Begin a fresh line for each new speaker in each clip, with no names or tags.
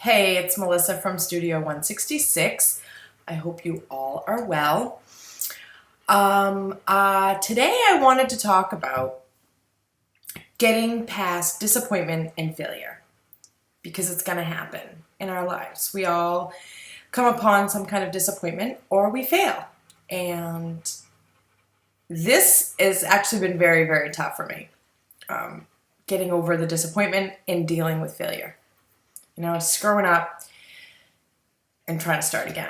Hey, it's Melissa from Studio 166. I hope you all are well. Today I wanted to talk about getting past disappointment and failure because it's going to happen in our lives. We all come upon some kind of disappointment or we fail. And this has actually been very, very tough for me. Getting over the disappointment and dealing with failure. Just growing up and trying to start again.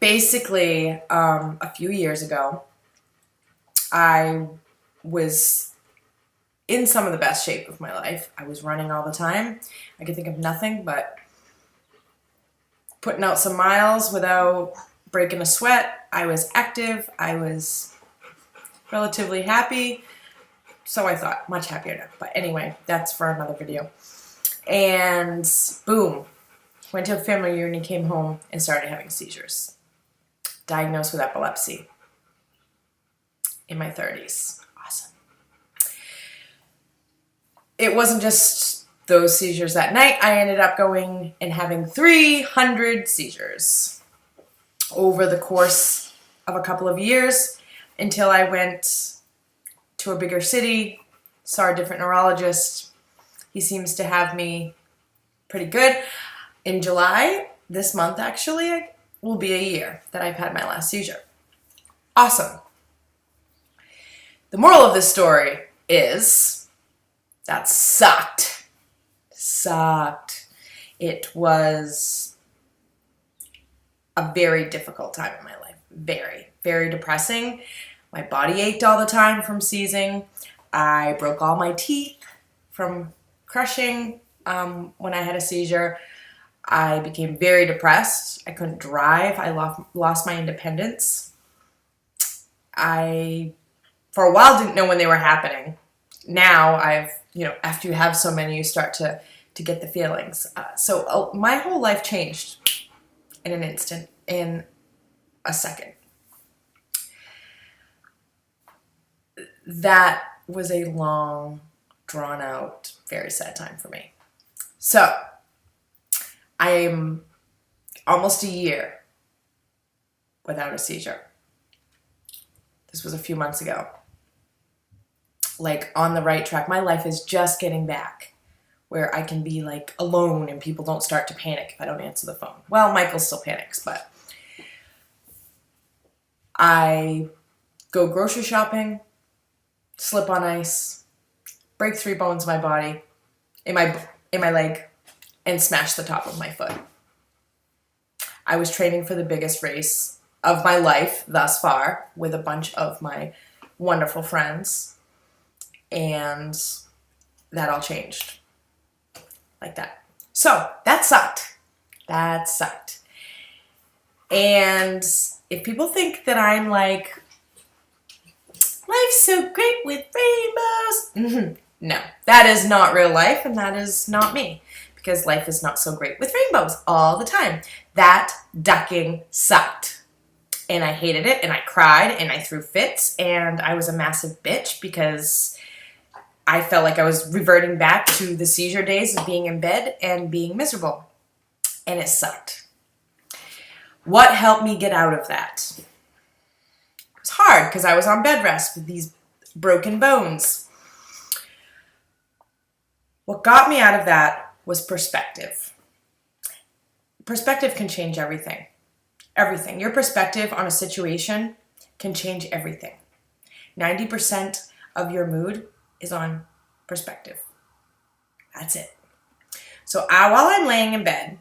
Basically, a few years ago, I was in some of the best shape of my life. I was running all the time. I could think of nothing but putting out some miles without breaking a sweat. I was active. I was relatively happy. So I thought, much happier now. But anyway, that's for another video. And boom, went to a family reunion, came home, and started having seizures. Diagnosed with epilepsy in my 30s. Awesome. It wasn't just those seizures that night. I ended up going and having 300 seizures over the course of a couple of years until I went to a bigger city, saw a different neurologist. He seems to have me pretty good. In July, this month actually, will be a year that I've had my last seizure. Awesome. The moral of this story is that sucked. It was a very difficult time in my life. Very, very depressing. My body ached all the time from seizing. I broke all my teeth from crushing when I had a seizure. I became very depressed. I couldn't drive. I lost my independence. I, for a while, didn't know when they were happening. Now after you have so many, you start to get the feelings. So my whole life changed in an instant, in a second. That was a long, drawn out, very sad time for me. So I am almost a year without a seizure. This was a few months ago. Like, on the right track. My life is just getting back where I can be like alone and people don't start to panic if I don't answer the phone. Well, Michael still panics, but I go grocery shopping, slip on ice, break 3 bones in my body, in my leg, and smash the top of my foot. I was training for the biggest race of my life thus far with a bunch of my wonderful friends, and that all changed like that. So that sucked. And if people think that I'm like, life's so great with rainbows. No, that is not real life, and that is not me, because life is not so great with rainbows all the time. That ducking sucked, and I hated it, and I cried, and I threw fits, and I was a massive bitch because I felt like I was reverting back to the seizure days of being in bed and being miserable, and it sucked. What helped me get out of that? It was hard because I was on bed rest with these broken bones. What got me out of that was perspective. Perspective can change everything. Everything. Your perspective on a situation can change everything. 90% of your mood is on perspective. That's it. So while I'm laying in bed,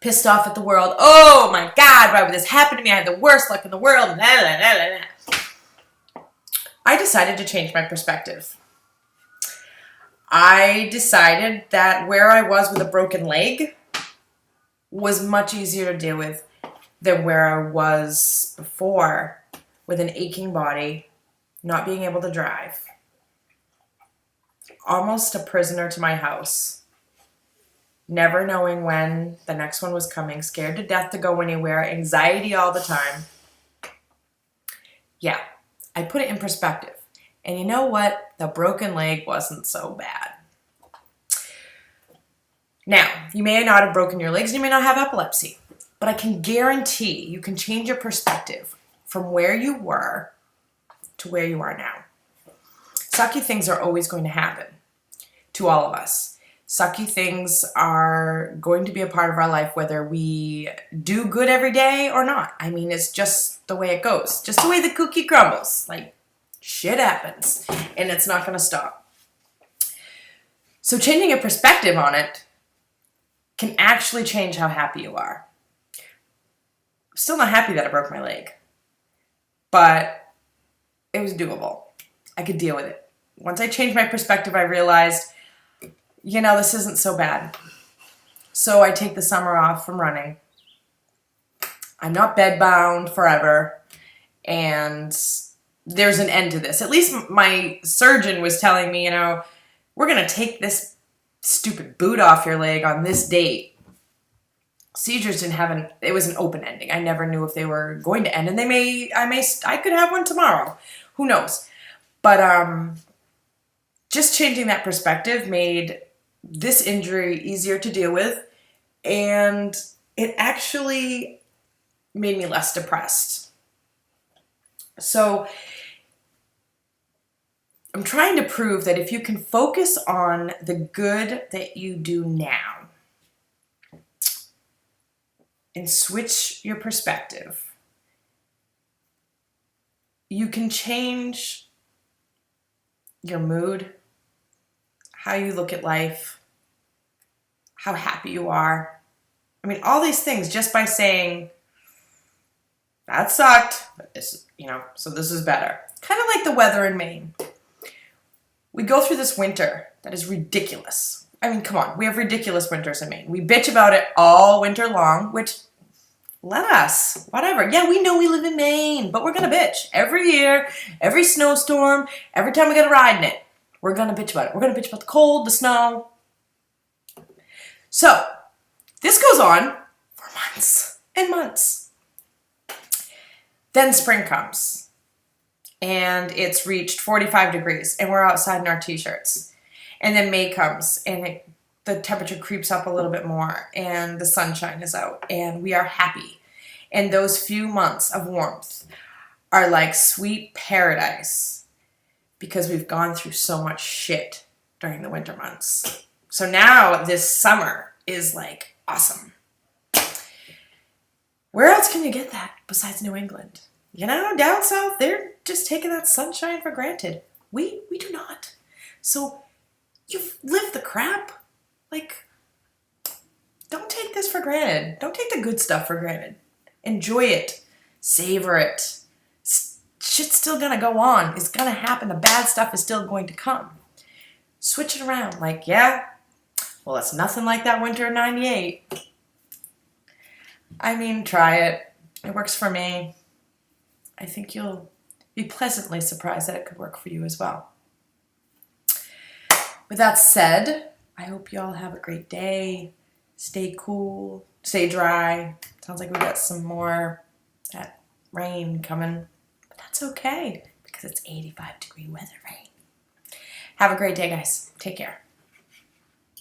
pissed off at the world, oh my God, why would this happen to me? I had the worst luck in the world. I decided to change my perspective. I decided that where I was with a broken leg was much easier to deal with than where I was before with an aching body, not being able to drive, almost a prisoner to my house, never knowing when the next one was coming, scared to death to go anywhere, anxiety all the time. Yeah, I put it in perspective. And you know what? The broken leg wasn't so bad. Now, you may not have broken your legs and you may not have epilepsy, but I can guarantee you can change your perspective from where you were to where you are now. Sucky things are always going to happen to all of us. Sucky things are going to be a part of our life, whether we do good every day or not. I mean, it's just the way it goes. Just the way the cookie crumbles. Like, shit happens, and it's not going to stop. So changing your perspective on it can actually change how happy you are. I'm still not happy that I broke my leg, but it was doable. I could deal with it. Once I changed my perspective, I realized, this isn't so bad. So I take the summer off from running. I'm not bedbound forever, and there's an end to this. At least my surgeon was telling me, we're going to take this stupid boot off your leg on this date. Seizures didn't have it was an open ending. I never knew if they were going to end, and I could have one tomorrow. Who knows? But just changing that perspective made this injury easier to deal with, and it actually made me less depressed. So I'm trying to prove that if you can focus on the good that you do now and switch your perspective, you can change your mood, how you look at life, how happy you are. I mean, all these things just by saying, that sucked, but so this is better. Kind of like the weather in Maine. We go through this winter that is ridiculous. I mean, come on, we have ridiculous winters in Maine. We bitch about it all winter long, which, let us, whatever. Yeah, we know we live in Maine, but we're gonna bitch. Every year, every snowstorm, every time we get a ride in it, we're gonna bitch about it. We're gonna bitch about the cold, the snow. So, this goes on for months and months. Then spring comes, and it's reached 45 degrees, and we're outside in our t-shirts. And then May comes, and the temperature creeps up a little bit more, and the sunshine is out, and we are happy. And those few months of warmth are like sweet paradise because we've gone through so much shit during the winter months. So now this summer is like awesome. Where else can you get that besides New England? Down south, they're just taking that sunshine for granted. We do not. So you've lived the crap. Like, don't take this for granted. Don't take the good stuff for granted. Enjoy it. Savor it. Shit's still gonna go on. It's gonna happen. The bad stuff is still going to come. Switch it around. Like, yeah, well, it's nothing like that winter of 98. I mean, try it. It works for me. I think you'll be pleasantly surprised that it could work for you as well. With that said, I hope you all have a great day. Stay cool. Stay dry. Sounds like we got some more that rain coming. But that's okay because it's 85-degree weather rain. Have a great day, guys. Take care.